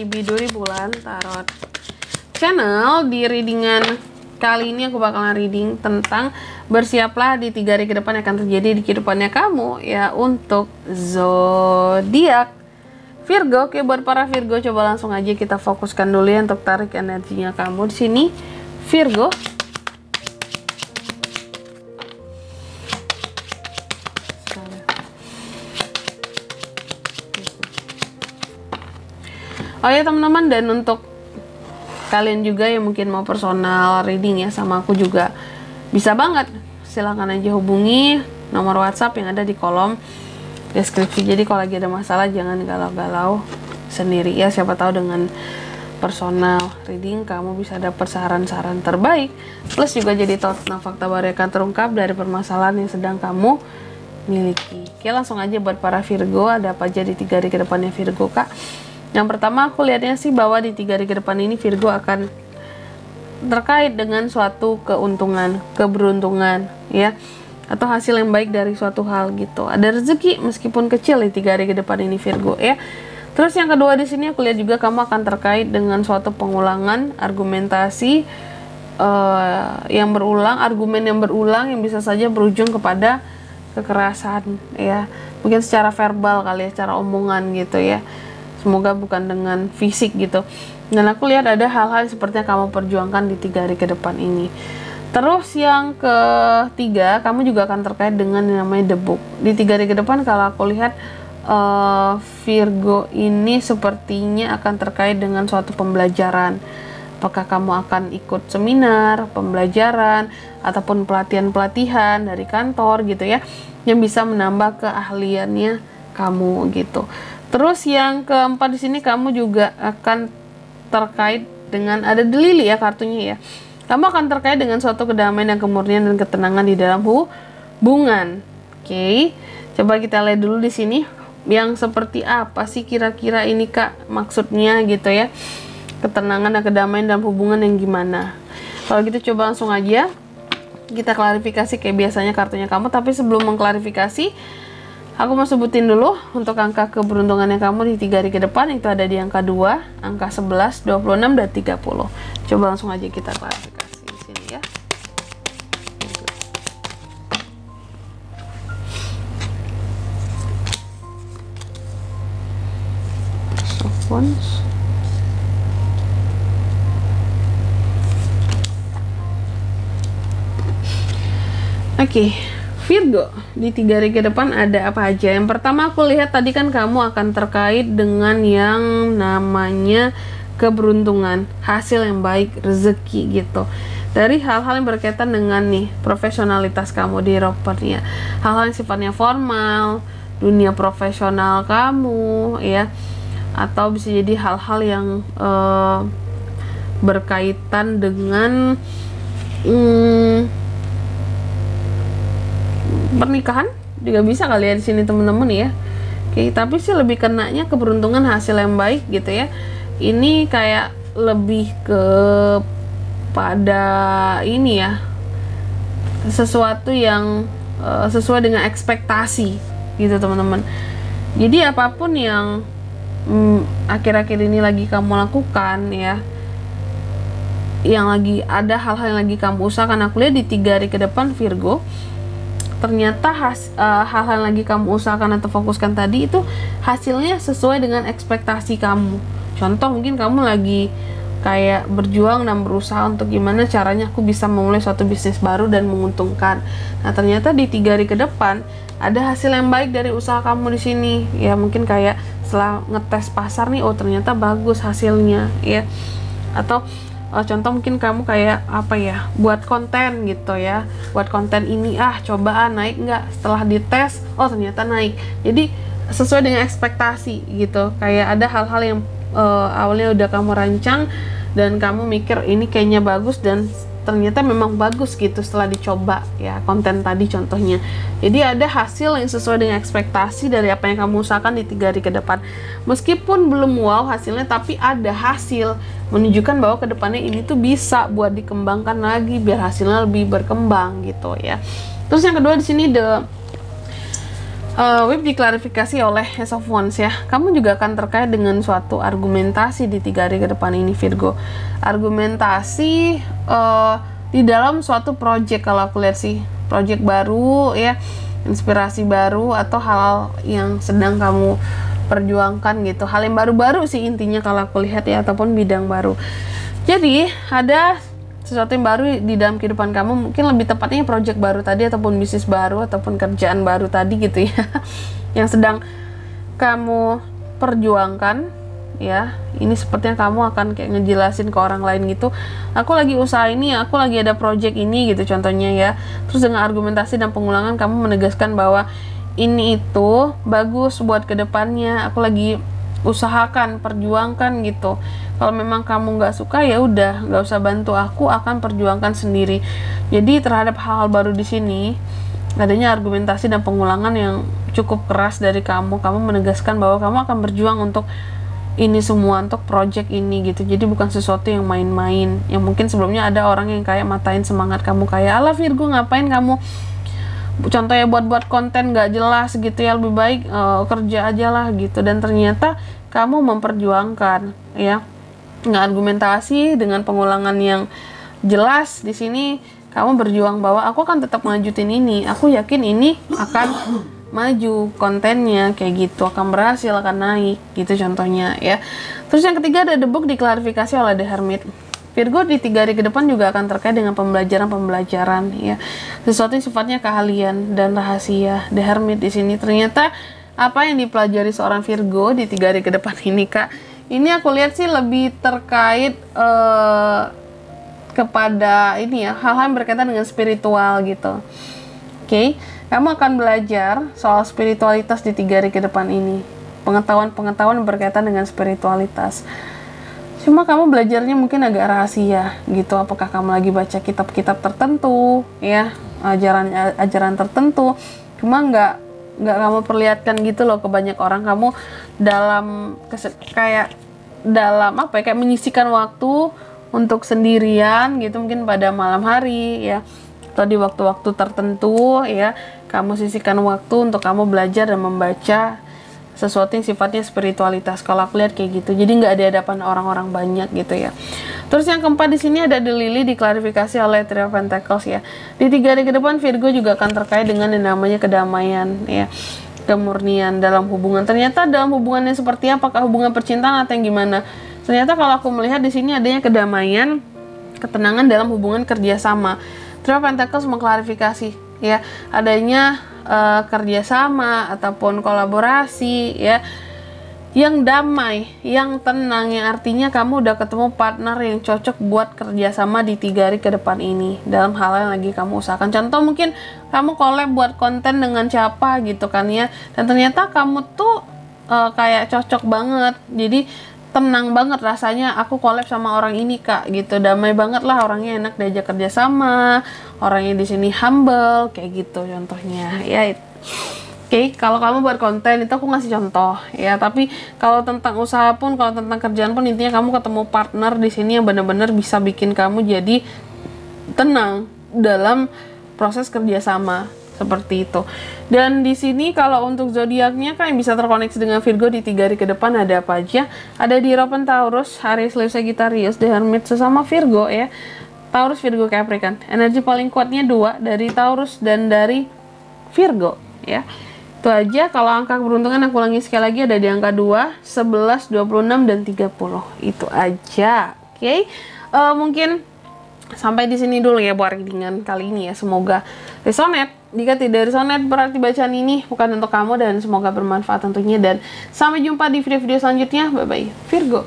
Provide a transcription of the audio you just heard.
di Biduri Bulan Tarot Channel. Di readingan kali ini aku bakalan reading tentang bersiaplah di 3 hari ke depan yang akan terjadi di kehidupannya kamu ya, untuk zodiak Virgo. Oke, buat para Virgo coba langsung aja kita fokuskan dulu ya untuk tarik energinya kamu di sini Virgo. Oh ya teman-teman, dan untuk kalian juga yang mungkin mau personal reading ya sama aku juga bisa banget, silahkan aja hubungi nomor WhatsApp yang ada di kolom deskripsi. Jadi kalau lagi ada masalah jangan galau-galau sendiri ya, siapa tahu dengan personal reading kamu bisa dapat saran-saran terbaik, plus juga jadi tahu tentang fakta baru yang akan terungkap dari permasalahan yang sedang kamu miliki. Oke, langsung aja buat para Virgo, ada apa aja di 3 hari ke depannya Virgo kak. Yang pertama aku lihatnya sih bahwa di 3 hari ke depan ini Virgo akan terkait dengan suatu keuntungan, keberuntungan ya, atau hasil yang baik dari suatu hal gitu. Ada rezeki meskipun kecil di 3 hari ke depan ini Virgo ya. Terus yang kedua di sini aku lihat juga kamu akan terkait dengan suatu pengulangan argumentasi yang berulang, argumen yang berulang yang bisa saja berujung kepada kekerasan ya. Mungkin secara verbal kali ya, secara omongan gitu ya. Semoga bukan dengan fisik gitu. Dan aku lihat ada hal-hal seperti yang kamu perjuangkan di 3 hari ke depan ini. Terus yang ketiga, kamu juga akan terkait dengan yang namanya The Book. Di 3 hari ke depan kalau aku lihat Virgo ini sepertinya akan terkait dengan suatu pembelajaran. Apakah kamu akan ikut seminar, pembelajaran, ataupun pelatihan-pelatihan dari kantor gitu ya, yang bisa menambah keahliannya kamu gitu. Terus yang keempat di sini kamu juga akan terkait dengan ada The Lily ya kartunya ya. Kamu akan terkait dengan suatu kedamaian dan kemurnian dan ketenangan di dalam hubungan. Oke, coba kita lihat dulu di sini yang seperti apa sih kira-kira ini kak maksudnya gitu ya. Ketenangan dan kedamaian dalam hubungan yang gimana? Kalau gitu coba langsung aja kita klarifikasi kayak biasanya kartunya kamu. Tapi sebelum mengklarifikasi, aku mau sebutin dulu untuk angka keberuntungannya kamu di 3 hari ke depan. Itu ada di angka 2, angka 11, 26, dan 30. Coba langsung aja kita klarifikasi di sini ya. Oke. Virgo, di 3 hari ke depan ada apa aja? Yang pertama aku lihat tadi kan kamu akan terkait dengan yang namanya keberuntungan, hasil yang baik, rezeki gitu. Dari hal-hal yang berkaitan dengan nih profesionalitas kamu di ropernya, hal-hal yang sifatnya formal, dunia profesional kamu ya, atau bisa jadi hal-hal yang berkaitan dengan pernikahan juga bisa kali ya di sini teman-teman ya. Oke, tapi sih lebih kenanya keberuntungan hasil yang baik gitu ya. Ini kayak lebih ke pada ini ya, sesuatu yang sesuai dengan ekspektasi gitu teman-teman. Jadi apapun yang akhir-akhir ini lagi kamu lakukan ya, yang lagi ada hal-hal yang lagi kamu usahakan, aku lihat di 3 hari ke depan Virgo, ternyata hal-hal yang lagi kamu usahakan atau fokuskan tadi itu hasilnya sesuai dengan ekspektasi kamu. Contoh mungkin kamu lagi kayak berjuang dan berusaha untuk gimana caranya aku bisa memulai suatu bisnis baru dan menguntungkan. Nah ternyata di 3 hari ke depan ada hasil yang baik dari usaha kamu di sini ya. Mungkin kayak setelah ngetes pasar nih, oh ternyata bagus hasilnya ya. Atau contoh mungkin kamu kayak apa ya, buat konten gitu ya, buat konten ini cobaan naik nggak, setelah dites oh ternyata naik. Jadi sesuai dengan ekspektasi gitu. Kayak ada hal-hal yang awalnya udah kamu rancang dan kamu mikir ini kayaknya bagus dan ternyata memang bagus gitu setelah dicoba ya, konten tadi contohnya. Jadi ada hasil yang sesuai dengan ekspektasi dari apa yang kamu usahakan di 3 hari ke depan. Meskipun belum wow hasilnya, tapi ada hasil menunjukkan bahwa kedepannya ini tuh bisa buat dikembangkan lagi biar hasilnya lebih berkembang gitu ya. Terus yang kedua di sini Whip diklarifikasi oleh Ace of Wands ya. Kamu juga akan terkait dengan suatu argumentasi di 3 hari ke depan ini, Virgo. Argumentasi di dalam suatu project, kalau aku lihat sih, project baru ya, inspirasi baru, atau hal yang sedang kamu perjuangkan gitu. Hal yang baru-baru sih intinya kalau aku lihat ya, ataupun bidang baru. Jadi ada sesuatu yang baru di dalam kehidupan kamu, mungkin lebih tepatnya project baru tadi, ataupun bisnis baru, ataupun kerjaan baru tadi gitu ya, yang sedang kamu perjuangkan ya. Ini sepertinya kamu akan kayak ngejelasin ke orang lain gitu, aku lagi usaha ini, aku lagi ada project ini gitu contohnya ya. Terus dengan argumentasi dan pengulangan kamu menegaskan bahwa ini itu bagus buat kedepannya, aku lagi usahakan, perjuangkan gitu. Kalau memang kamu nggak suka ya udah, nggak usah bantu aku, akan perjuangkan sendiri. Jadi terhadap hal-hal baru di sini adanya argumentasi dan pengulangan yang cukup keras dari kamu menegaskan bahwa kamu akan berjuang untuk ini semua, untuk project ini gitu. Jadi bukan sesuatu yang main-main, yang mungkin sebelumnya ada orang yang kayak matain semangat kamu, kayak ala Virgo ngapain kamu contohnya buat konten nggak jelas gitu ya, lebih baik kerja aja lah gitu. Dan ternyata kamu memperjuangkan ya, nggak dengan pengulangan yang jelas. Di sini kamu berjuang bahwa aku akan tetap lanjutin ini, aku yakin ini akan maju kontennya kayak gitu, akan berhasil, akan naik gitu contohnya ya. Terus yang ketiga ada The Book diklarifikasi oleh The Hermit. Virgo di 3 hari ke depan juga akan terkait dengan pembelajaran ya, sesuatu yang sifatnya keahlian dan rahasia. The Hermit di sini ternyata apa yang dipelajari seorang Virgo di 3 hari ke depan ini, Kak, ini aku lihat sih lebih terkait kepada ini ya, hal-hal yang berkaitan dengan spiritual gitu. Oke, kamu akan belajar soal spiritualitas di 3 hari ke depan ini, pengetahuan-pengetahuan yang berkaitan dengan spiritualitas. Cuma kamu belajarnya mungkin agak rahasia gitu. Apakah kamu lagi baca kitab-kitab tertentu ya, ajaran tertentu, cuma nggak kamu perlihatkan gitu loh ke banyak orang. Kamu dalam kayak menyisihkan waktu untuk sendirian gitu, mungkin pada malam hari ya, atau di waktu-waktu tertentu ya, kamu sisihkan waktu untuk kamu belajar dan membaca sesuatu yang sifatnya spiritualitas. Kalau aku lihat kayak gitu, jadi nggak di hadapan orang-orang banyak gitu ya. Terus yang keempat di sini ada The Lily diklarifikasi oleh Three of Pentacles ya. Di 3 hari ke depan Virgo juga akan terkait dengan yang namanya kedamaian ya, kemurnian dalam hubungan. Ternyata dalam hubungannya seperti apakah hubungan percintaan atau yang gimana? Ternyata kalau aku melihat di sini adanya kedamaian, ketenangan dalam hubungan kerjasama. Three of Pentacles mengklarifikasi ya, adanya kerjasama ataupun kolaborasi ya, yang damai, yang tenang, yang artinya kamu udah ketemu partner yang cocok buat kerjasama di 3 hari ke depan ini dalam hal yang lagi kamu usahakan. Contoh mungkin kamu collab buat konten dengan siapa gitu kan ya, dan ternyata kamu tuh kayak cocok banget, jadi tenang banget rasanya, aku collab sama orang ini Kak gitu, damai banget lah, orangnya enak diajak kerjasama, orangnya di sini humble kayak gitu contohnya ya. Oke, kalau kamu buat konten itu aku ngasih contoh ya, tapi kalau tentang usaha pun, kalau tentang kerjaan pun, intinya kamu ketemu partner di sini yang benar-benar bisa bikin kamu jadi tenang dalam proses kerjasama seperti itu. Dan di sini kalau untuk zodiaknya kan yang bisa terkoneksi dengan Virgo di 3 hari ke depan ada apa aja? Ada di Hierophant Taurus, Aries, Leo, Sagittarius, The Hermit sesama Virgo ya. Taurus, Virgo, Capricorn. Energi paling kuatnya 2 dari Taurus dan dari Virgo ya. Itu aja. Kalau angka keberuntungan aku ulangi sekali lagi, ada di angka 2, 11, 26 dan 30. Itu aja. Oke. Mungkin sampai di sini dulu ya buat readingan kali ini ya. Semoga resonate. Jika tidak resonate berarti bacaan ini bukan untuk kamu, dan semoga bermanfaat tentunya. Dan sampai jumpa di video-video selanjutnya. Bye bye Virgo.